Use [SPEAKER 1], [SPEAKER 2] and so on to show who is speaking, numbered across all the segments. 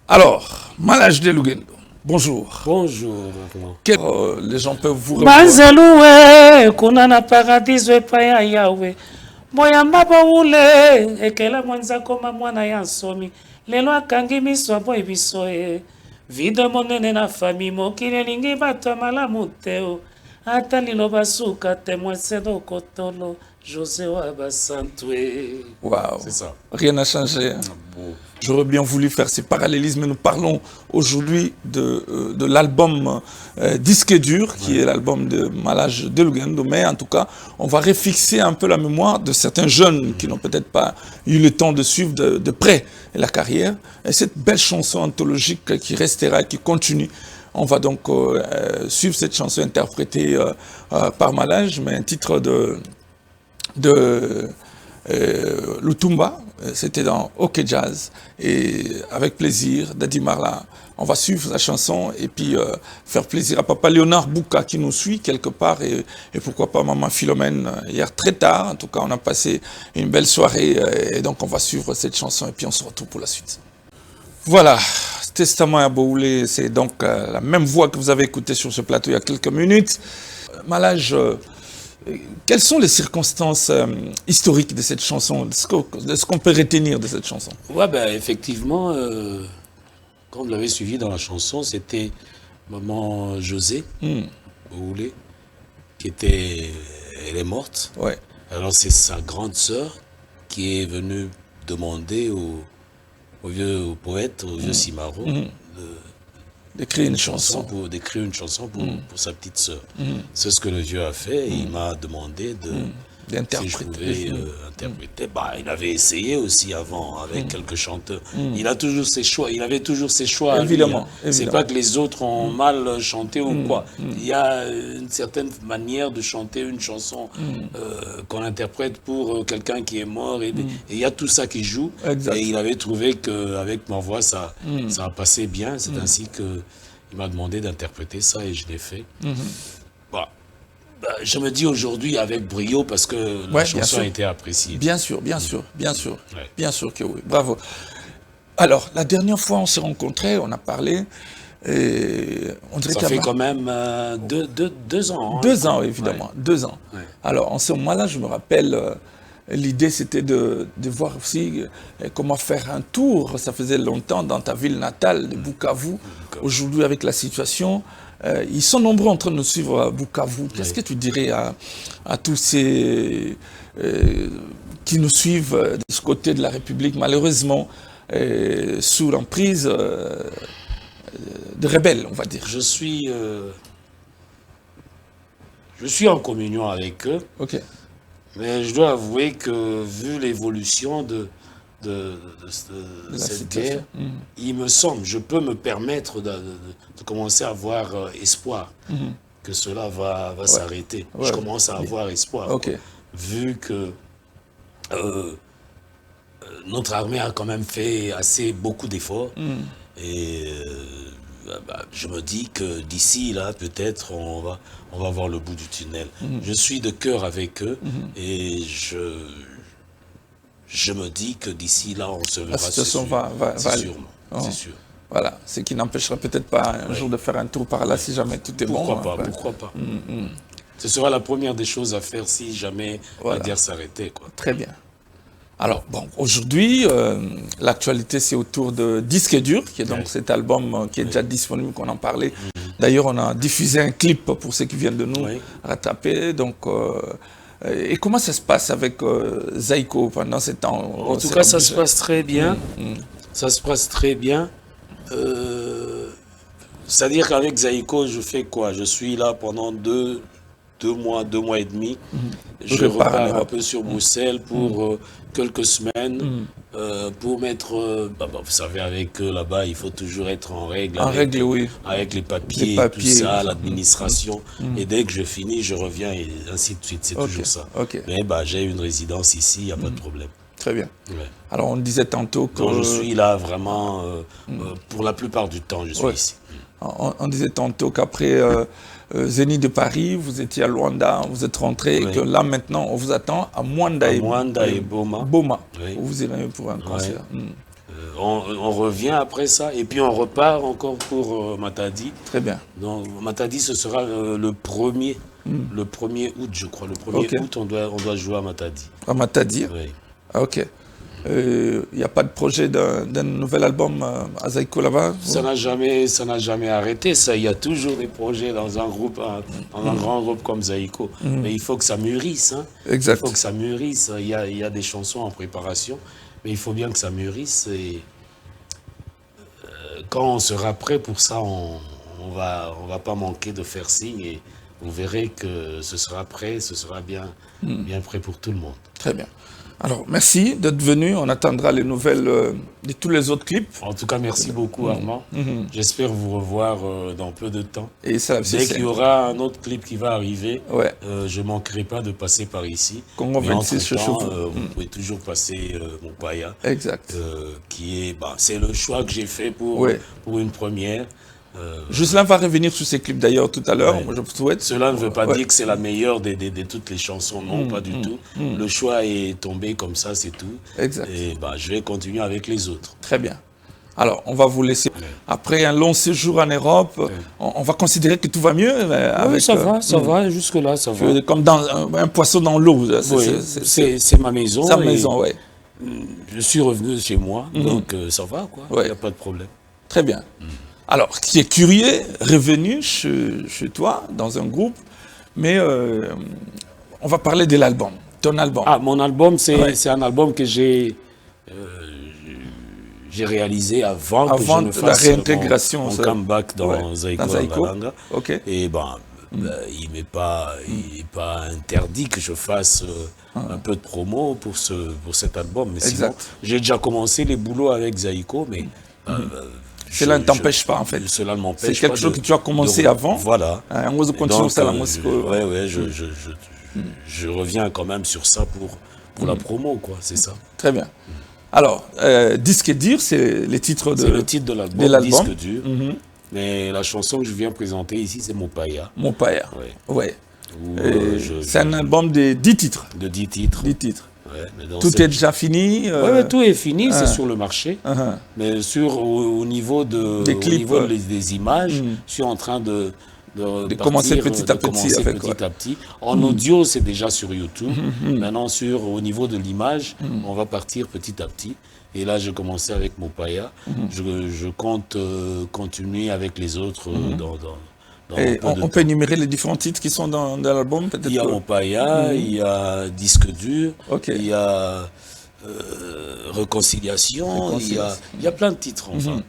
[SPEAKER 1] Alors, Malage de Lugendo, bonjour.
[SPEAKER 2] Bonjour.
[SPEAKER 1] Les gens peuvent vous revoir.
[SPEAKER 3] Banzaloué, kunana paradiso epaya yawe. Moyamba baule, ekela mwanza koma mwana ya nsomi. Lelo akangi miso aboy biso e. Vide monene na fami mokili lingi bato malamu teo. Ata liloba suka témoin sedo kotolo. José Wabasantwe.
[SPEAKER 1] Waouh.
[SPEAKER 2] C'est ça.
[SPEAKER 1] Rien n'a changé. Hein.
[SPEAKER 2] Bon.
[SPEAKER 1] J'aurais bien voulu faire ces parallélismes, mais nous parlons aujourd'hui de l'album Disque dur, qui est l'album de Malage de Lugendo. Mais en tout cas, on va refixer un peu la mémoire de certains jeunes qui n'ont peut-être pas eu le temps de suivre de près la carrière. Et cette belle chanson anthologique qui restera, qui continue. On va donc suivre cette chanson interprétée par Malage, mais un titre de Lutumba, c'était dans OK Jazz, et avec plaisir, Dadi Marla, on va suivre la chanson et puis faire plaisir à Papa Léonard Bouka qui nous suit quelque part, et pourquoi pas Maman Philomène, hier très tard, en tout cas on a passé une belle soirée, et donc on va suivre cette chanson et puis on se retrouve pour la suite. Voilà, Testament à Boulé, c'est donc la même voix que vous avez écoutée sur ce plateau il y a quelques minutes. Malage, quelles sont les circonstances historiques de cette chanson, de ce qu'on peut retenir de cette chanson?
[SPEAKER 2] Ouais, ben, effectivement, comme vous l'avez suivi dans la chanson, c'était maman José, Boulé, qui était, elle est morte.
[SPEAKER 1] Ouais.
[SPEAKER 2] Alors c'est sa grande sœur qui est venue demander au vieux poète, au vieux Simaro,
[SPEAKER 1] d'écrire une chanson.
[SPEAKER 2] D'écrire une chanson pour sa petite sœur. C'est ce que le vieux a fait, et il m'a demandé si je pouvais interpréter. Bah, il avait essayé aussi avant avec quelques chanteurs. Il a toujours ses choix, il avait toujours ses choix.
[SPEAKER 1] Évidemment.
[SPEAKER 2] C'est pas que les autres ont mal chanté ou quoi. Il y a une certaine manière de chanter une chanson qu'on interprète pour quelqu'un qui est mort, et il y a tout ça qui joue.
[SPEAKER 1] Exact.
[SPEAKER 2] Et il avait trouvé qu'avec ma voix, ça a passé bien. C'est ainsi que il m'a demandé d'interpréter ça et je l'ai fait. Je me dis aujourd'hui avec brio parce que la chanson a été appréciée.
[SPEAKER 1] Bien sûr, bien sûr que oui. Bravo. Alors, la dernière fois on s'est rencontrés, on a parlé, et on dirait
[SPEAKER 2] ça fait quand même 2 ans. Hein,
[SPEAKER 1] 2 ans, évidemment, 2 ans.
[SPEAKER 2] Ouais.
[SPEAKER 1] Alors, en ce moment-là, je me rappelle, l'idée c'était de voir aussi comment faire un tour. Ça faisait longtemps dans ta ville natale de Bukavu. Aujourd'hui, avec la situation, ils sont nombreux en train de nous suivre à Bukavu. Qu'est-ce que tu dirais à tous ces qui nous suivent de ce côté de la République, malheureusement, sous l'emprise de rebelles, on va dire?
[SPEAKER 2] Je suis en communion avec eux.
[SPEAKER 1] Ok.
[SPEAKER 2] Mais je dois avouer que vu l'évolution de cette guerre, il me semble, je peux me permettre de commencer à avoir espoir que cela va s'arrêter. Je commence à avoir espoir. Vu que notre armée a quand même fait beaucoup d'efforts. Et je me dis que d'ici là, peut-être, on va voir le bout du tunnel. Je suis de cœur avec eux et je me dis que d'ici là, on se verra.
[SPEAKER 1] La situation va
[SPEAKER 2] sûrement, c'est sûr.
[SPEAKER 1] Voilà, ce qui n'empêchera peut-être pas un jour de faire un tour par là si jamais tout est
[SPEAKER 2] pourquoi bon. Pourquoi pas. Ce sera la première des choses à faire si jamais la guerre s'arrêtait.
[SPEAKER 1] Très bien. Alors, bon, aujourd'hui, l'actualité, c'est autour de Disque dur, qui est donc cet album qui est déjà disponible, qu'on en parlait. D'ailleurs, on a diffusé un clip pour ceux qui viennent de nous rattraper. Donc, et comment ça se passe avec Zaïko pendant ces temps?
[SPEAKER 2] En tout cas, ça se passe très bien. Ça se passe très bien. C'est-à-dire qu'avec Zaïko, je fais quoi? Je suis là pendant 2 mois et demi. Je repars un peu sur Bruxelles pour quelques semaines pour mettre... vous savez, avec eux là-bas, il faut toujours être en règle. Avec les papiers, tout ça, l'administration. Et dès que je finis, je reviens et ainsi de suite. C'est toujours ça. Mais j'ai une résidence ici, il n'y a pas de problème.
[SPEAKER 1] Très bien. Alors, on disait tantôt que...
[SPEAKER 2] Donc, je suis là vraiment, pour la plupart du temps, je suis ici.
[SPEAKER 1] On disait tantôt qu'après Zénith de Paris, vous étiez à Luanda, vous êtes rentré, et que là maintenant, on vous attend à Mwanda et
[SPEAKER 2] Boma.
[SPEAKER 1] Où vous irez pour un concert.
[SPEAKER 2] On revient après ça et puis on repart encore pour Matadi.
[SPEAKER 1] Très bien.
[SPEAKER 2] Donc Matadi, ce sera le 1er août, je crois. Le 1er août, on doit jouer à Matadi. À
[SPEAKER 1] Matadi.
[SPEAKER 2] Oui.
[SPEAKER 1] Ah, ok. Il n'y a pas de projet d'un nouvel album à Zaïko là-bas?
[SPEAKER 2] Ça n'a jamais arrêté. Il y a toujours des projets dans un groupe, dans un grand groupe comme Zaïko. Mais il faut que ça mûrisse. Hein.
[SPEAKER 1] Exact.
[SPEAKER 2] Il faut que ça mûrisse. Il y a des chansons en préparation, mais il faut bien que ça mûrisse. Et quand on sera prêt pour ça, on va pas manquer de faire signe et vous verrez que ce sera prêt, ce sera bien prêt pour tout le monde.
[SPEAKER 1] Très bien. Alors, merci d'être venu. On attendra les nouvelles de tous les autres clips.
[SPEAKER 2] En tout cas, merci beaucoup, Armand. J'espère vous revoir dans peu de temps.
[SPEAKER 1] Et ça,
[SPEAKER 2] dès qu'il y aura un autre clip qui va arriver,
[SPEAKER 1] ouais.
[SPEAKER 2] Je ne manquerai pas de passer par ici.
[SPEAKER 1] Congo 26,
[SPEAKER 2] vous pouvez toujours passer Mopaya.
[SPEAKER 1] Exact.
[SPEAKER 2] C'est le choix que j'ai fait pour une première.
[SPEAKER 1] Jocelyn va revenir sur ces clips d'ailleurs tout à l'heure, moi je vous souhaite.
[SPEAKER 2] Cela ne veut pas dire que c'est la meilleure de toutes les chansons, non, pas du tout. Le choix est tombé comme ça, c'est tout.
[SPEAKER 1] Exact.
[SPEAKER 2] Et je vais continuer avec les autres.
[SPEAKER 1] Très bien. Alors, on va vous laisser. Après un long séjour en Europe, on va considérer que tout va mieux.
[SPEAKER 3] Oui, ça va, jusque-là, ça va.
[SPEAKER 1] Comme dans un poisson dans l'eau.
[SPEAKER 2] C'est ma maison.
[SPEAKER 1] Sa maison, oui.
[SPEAKER 2] Je suis revenu chez moi, donc ça va, quoi. Il n'y a pas de problème.
[SPEAKER 1] Très bien. Alors, qui est curieux, revenu chez toi, dans un groupe, mais on va parler de l'album, ton album.
[SPEAKER 2] Ah, mon album, c'est un album que j'ai réalisé avant que je ne fasse
[SPEAKER 1] la réintégration,
[SPEAKER 2] mon comeback dans Zaïko.
[SPEAKER 1] Okay.
[SPEAKER 2] Et il n'est pas interdit que je fasse un peu de promo pour cet album. Mais sinon, j'ai déjà commencé les boulots avec Zaïko, mais...
[SPEAKER 1] cela ne t'empêche pas, en fait.
[SPEAKER 2] Cela ne m'empêche pas.
[SPEAKER 1] C'est quelque chose que tu as commencé avant.
[SPEAKER 2] Voilà.
[SPEAKER 1] On va continuer ça, la musique.
[SPEAKER 2] Je reviens quand même sur ça pour la promo, quoi. C'est ça.
[SPEAKER 1] Très bien. Alors, Disque dur, c'est le titre de
[SPEAKER 2] l'album. Disque dur. Mais la chanson que je viens présenter ici, c'est Mopaya.
[SPEAKER 1] Mopaya. Ouais. C'est un album de 10 titres.
[SPEAKER 2] De 10 titres.
[SPEAKER 1] 10 titres.
[SPEAKER 2] Ouais,
[SPEAKER 1] tout est déjà fini.
[SPEAKER 2] Oui, tout est fini, c'est sur le marché. Mais au niveau des clips, des images, je suis en train de
[SPEAKER 1] commencer petit à petit.
[SPEAKER 2] En audio, c'est déjà sur YouTube. Maintenant, au niveau de l'image, on va partir petit à petit. Et là, j'ai commencé avec Mopaya. Je compte continuer avec les autres
[SPEAKER 1] on peut énumérer les différents titres qui sont dans l'album, peut-être.
[SPEAKER 2] Il y a Mopaya, il y a Disque dur, il y a Réconciliation, il y a plein de titres, enfin.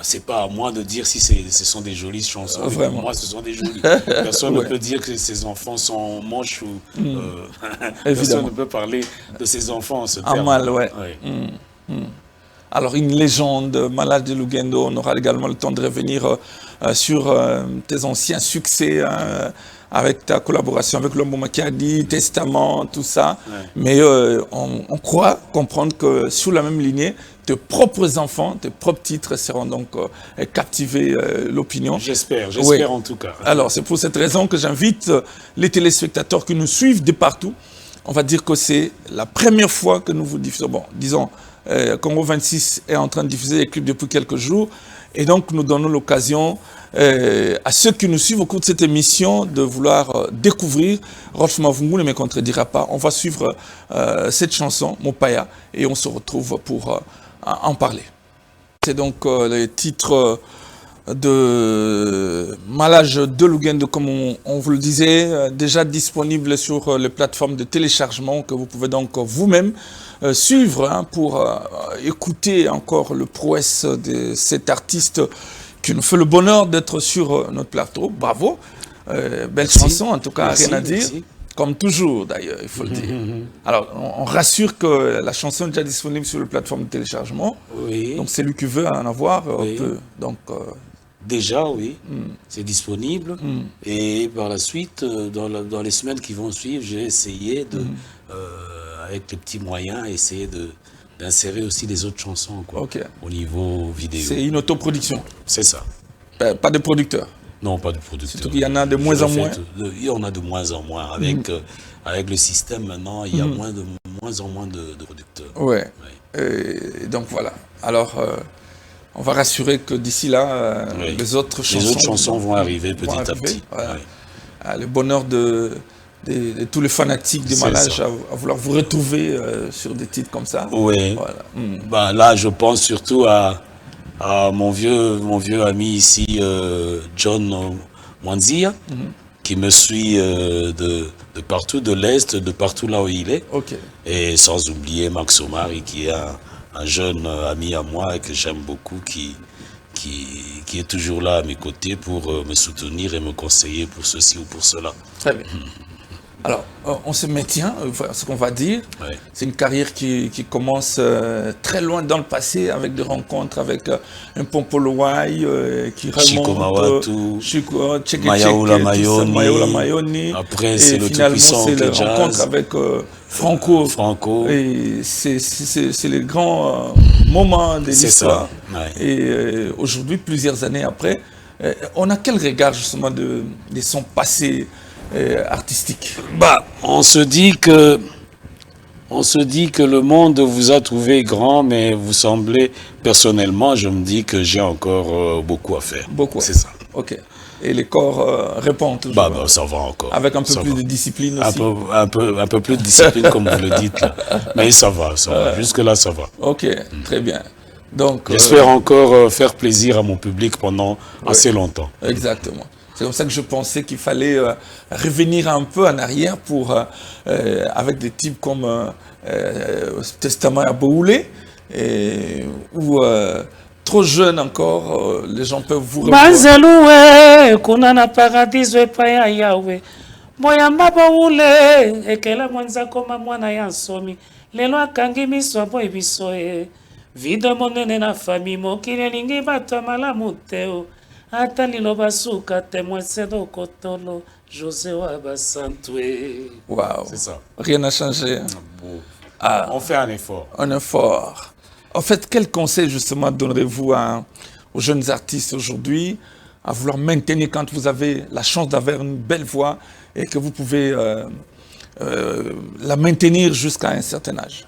[SPEAKER 2] C'est pas à moi de dire si ce sont des jolies chansons. Pour moi, ce sont des jolies. Personne ne peut dire que ses enfants sont moches ou... personne ne peut parler de ses enfants en ce terme.
[SPEAKER 1] Mal, ouais. Alors, une légende, Malade de Lugendo, on aura également le temps de revenir sur tes anciens succès avec ta collaboration avec Lombo Makiadi, Testament, tout ça. Mais on croit comprendre que sous la même lignée, tes propres enfants, tes propres titres seront donc captiver l'opinion.
[SPEAKER 2] J'espère en tout cas.
[SPEAKER 1] Alors, c'est pour cette raison que j'invite les téléspectateurs qui nous suivent de partout. On va dire que c'est la première fois que nous vous diffusons. Bon, disons, Congo 26 est en train de diffuser les clips depuis quelques jours. Et donc, nous donnons l'occasion à ceux qui nous suivent au cours de cette émission de vouloir découvrir. Rolf Mavungu ne me contredira pas. On va suivre cette chanson, Mopaya, et on se retrouve pour en parler. C'est donc le titre de Malage de Lugendo, comme on vous le disait, déjà disponible sur les plateformes de téléchargement que vous pouvez donc vous-même suivre pour écouter encore le prouesse de cet artiste qui nous fait le bonheur d'être sur notre plateau. Bravo, belle chanson, en tout cas, rien à dire. Merci. Comme toujours, d'ailleurs, il faut le dire. Alors, on rassure que la chanson est déjà disponible sur les plateformes de téléchargement.
[SPEAKER 2] Oui.
[SPEAKER 1] Donc, celui qui veut en avoir peut. Donc,
[SPEAKER 2] déjà, oui, c'est disponible. Et par la suite, dans les semaines qui vont suivre, j'ai essayé avec les petits moyens, essayer d'insérer aussi les autres chansons au niveau vidéo.
[SPEAKER 1] C'est une autoproduction.
[SPEAKER 2] C'est ça.
[SPEAKER 1] Pas de producteur.
[SPEAKER 2] Non, pas de producteur.
[SPEAKER 1] Surtout qu'il y en a de moins en moins.
[SPEAKER 2] Il y en a de moins en moins. Avec le système maintenant, il y a moins moins en moins de producteurs.
[SPEAKER 1] Ouais. Et donc voilà. Alors, on va rassurer que d'ici là, les autres
[SPEAKER 2] chansons vont arriver petit à petit.
[SPEAKER 1] Voilà. Le bonheur de tous les fanatiques du Malage à vouloir vous retrouver sur des titres comme ça.
[SPEAKER 2] Oui. Voilà. Bah, là, je pense surtout à mon vieux ami ici, John Mwanzia, qui me suit de partout, de l'Est, de partout là où il est.
[SPEAKER 1] Okay.
[SPEAKER 2] Et sans oublier Max Omari, qui est un jeune ami à moi et que j'aime beaucoup, qui est toujours là à mes côtés pour me soutenir et me conseiller pour ceci ou pour cela.
[SPEAKER 1] Très bien. Alors, on se maintient, ce qu'on va dire. Ouais. C'est une carrière qui commence très loin dans le passé, avec des rencontres avec un Pompolowai qui remonte...
[SPEAKER 2] Chico Mawatu, Mayaoula Mayoni. Après, c'est le tout-puissant
[SPEAKER 1] c'est la rencontre avec Franco. Et c'est les grands moments de l'histoire. Ouais. Et aujourd'hui, plusieurs années après, on a quel regard justement de son passé artistique?
[SPEAKER 2] Bah, on se dit que le monde vous a trouvé grand, mais vous semblez, personnellement, je me dis que j'ai encore beaucoup à faire.
[SPEAKER 1] Beaucoup.
[SPEAKER 2] C'est ça.
[SPEAKER 1] Ok. Et les corps répondent toujours.
[SPEAKER 2] Bah, ça va encore.
[SPEAKER 1] Avec un peu plus de discipline aussi.
[SPEAKER 2] Un peu plus de discipline, comme vous le dites là. Mais ça va. Jusque là, ça va.
[SPEAKER 1] Ok, très bien. Donc,
[SPEAKER 2] j'espère encore faire plaisir à mon public pendant assez longtemps.
[SPEAKER 1] Exactement. C'est comme ça que je pensais qu'il fallait revenir un peu en arrière pour, avec des types comme Testament à Boulé, ou trop jeune encore, les gens peuvent vous revoir.
[SPEAKER 3] Banzeloué, kunana paradiso epaya yawe. Moyamba Boulé, ekela mwanza koma mwana ya nsomi. Lelo akangi miso boy bisoe. Vida monene na fami mokile lingi bato malamu teo. Atali loba suka témoin sedo kotolo José Wabasantwe.
[SPEAKER 1] Waouh.
[SPEAKER 2] C'est ça.
[SPEAKER 1] Rien n'a changé.
[SPEAKER 2] On fait un effort.
[SPEAKER 1] Un effort. En fait, quel conseil justement donnerez-vous aux jeunes artistes aujourd'hui à vouloir maintenir quand vous avez la chance d'avoir une belle voix et que vous pouvez la maintenir jusqu'à un certain âge?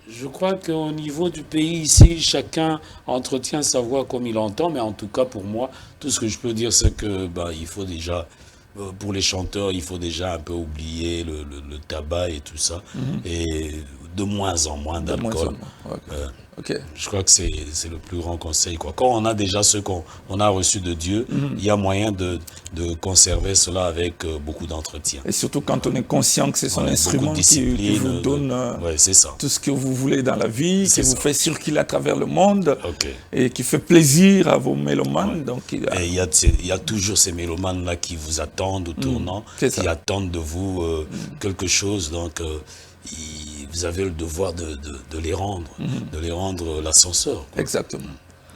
[SPEAKER 3] Je crois qu'au niveau du pays ici, chacun entretient sa voix comme il entend, mais en tout cas pour moi, tout ce que je peux dire, c'est que il faut déjà, pour les chanteurs, il faut déjà un peu oublier le tabac et tout ça, et de moins en moins d'alcool.
[SPEAKER 1] Okay.
[SPEAKER 2] Je crois que c'est le plus grand conseil, quoi. Quand on a déjà ce qu'on a reçu de Dieu, il y a moyen de conserver cela avec beaucoup d'entretien.
[SPEAKER 1] Et surtout quand on est conscient que c'est son instrument qui vous donne tout ce que vous voulez dans la vie, qui vous fait circuler à travers le monde, et qui fait plaisir à vos mélomanes. Donc,
[SPEAKER 2] et il y a toujours ces mélomanes-là qui vous attendent au tournant, qui attendent de vous quelque chose. Donc, vous avez le devoir de les rendre l'ascenseur.
[SPEAKER 1] Exactement.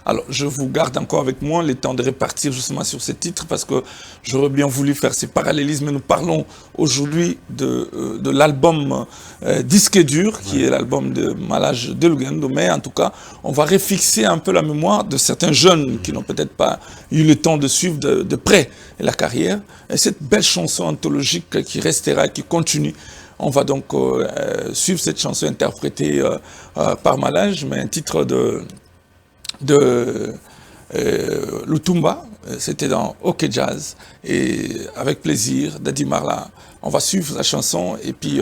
[SPEAKER 1] Alors, je vous garde encore avec moi le temps de répartir justement sur ces titres parce que j'aurais bien voulu faire ces parallélismes. Nous parlons aujourd'hui de l'album Disque dur, qui est l'album de Malage de Lugendo. Mais en tout cas, on va refixer un peu la mémoire de certains jeunes qui n'ont peut-être pas eu le temps de suivre de près la carrière. Et cette belle chanson anthologique qui restera, qui continue. On va donc suivre cette chanson interprétée par Malage, mais un titre de Lutumba, c'était dans OK Jazz, et avec plaisir, Dadi Marla, on va suivre la chanson et puis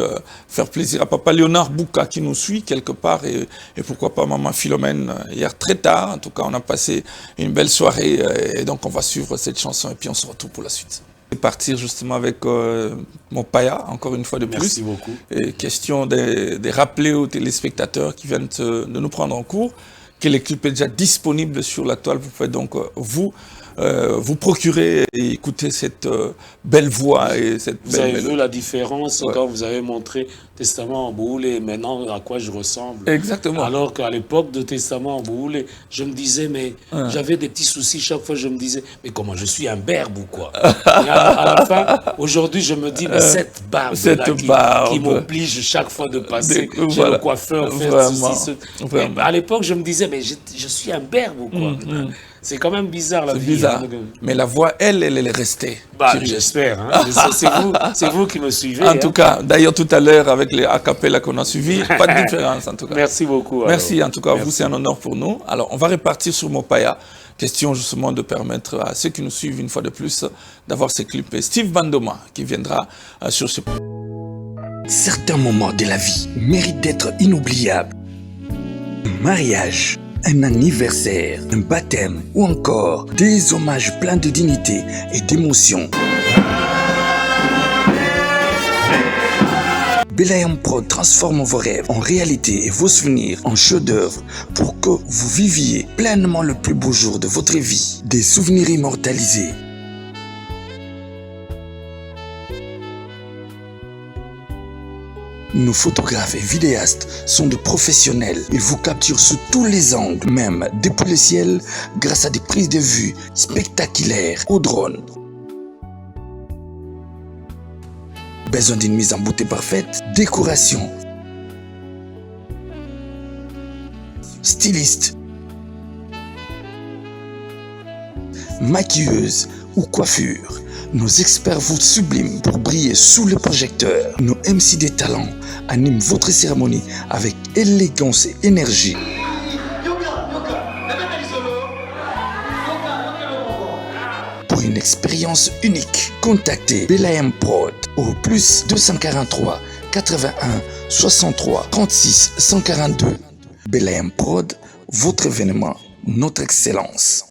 [SPEAKER 1] faire plaisir à Papa Léonard Bouka qui nous suit quelque part, et pourquoi pas Maman Philomène, hier très tard, en tout cas on a passé une belle soirée, et donc on va suivre cette chanson et puis on se retrouve pour la suite. Partir justement avec mon Paya, encore une fois de plus.
[SPEAKER 2] Merci beaucoup.
[SPEAKER 1] Et question de rappeler aux téléspectateurs qui viennent de nous prendre en cours que le clip est déjà disponible sur la toile. Vous pouvez donc vous procurer et écouter cette belle voix et cette
[SPEAKER 3] belle mélodie. Vous avez vu la différence quand vous avez montré Testament en Boulé et maintenant à quoi je ressemble.
[SPEAKER 1] Exactement.
[SPEAKER 3] Alors qu'à l'époque de Testament en Boulé, je me disais, mais j'avais des petits soucis chaque fois, je me disais, mais comment, je suis un berbe ou quoi? Et à la fin, aujourd'hui, je me dis, mais cette barbe qui m'oblige chaque fois de passer chez le coiffeur, faire ceci, à l'époque, je me disais, mais je suis un berbe ou quoi? C'est quand même bizarre la vie.
[SPEAKER 1] C'est bizarre. Mais la voix, elle est restée.
[SPEAKER 3] J'espère. Hein. C'est vous qui me suivez.
[SPEAKER 1] En tout cas, d'ailleurs, tout à l'heure, avec avec les a cappella qu'on a suivis, pas de différence en tout cas.
[SPEAKER 3] Merci beaucoup.
[SPEAKER 1] Merci en tout cas, vous c'est un honneur pour nous. Alors on va repartir sur Mopaya. Question justement de permettre à ceux qui nous suivent une fois de plus d'avoir ces clips. Et Steve Bandoma qui viendra sur ce...
[SPEAKER 4] Certains moments de la vie méritent d'être inoubliables. Un mariage, un anniversaire, un baptême ou encore des hommages pleins de dignité et d'émotion. Belayam Prod transforme vos rêves en réalité et vos souvenirs en chefs-d'œuvre pour que vous viviez pleinement le plus beau jour de votre vie. Des souvenirs immortalisés. Nos photographes et vidéastes sont de professionnels. Ils vous capturent sous tous les angles, même depuis le ciel, grâce à des prises de vue spectaculaires au drone. Besoin d'une mise en beauté parfaite? Décoration, styliste, maquilleuse ou coiffure. Nos experts vous subliment pour briller sous le projecteur. Nos MC des talents animent votre cérémonie avec élégance et énergie. Pour une expérience unique, contactez Belayam Prod au plus 243 81 63 36 142. Belayam Prod, votre événement, notre excellence.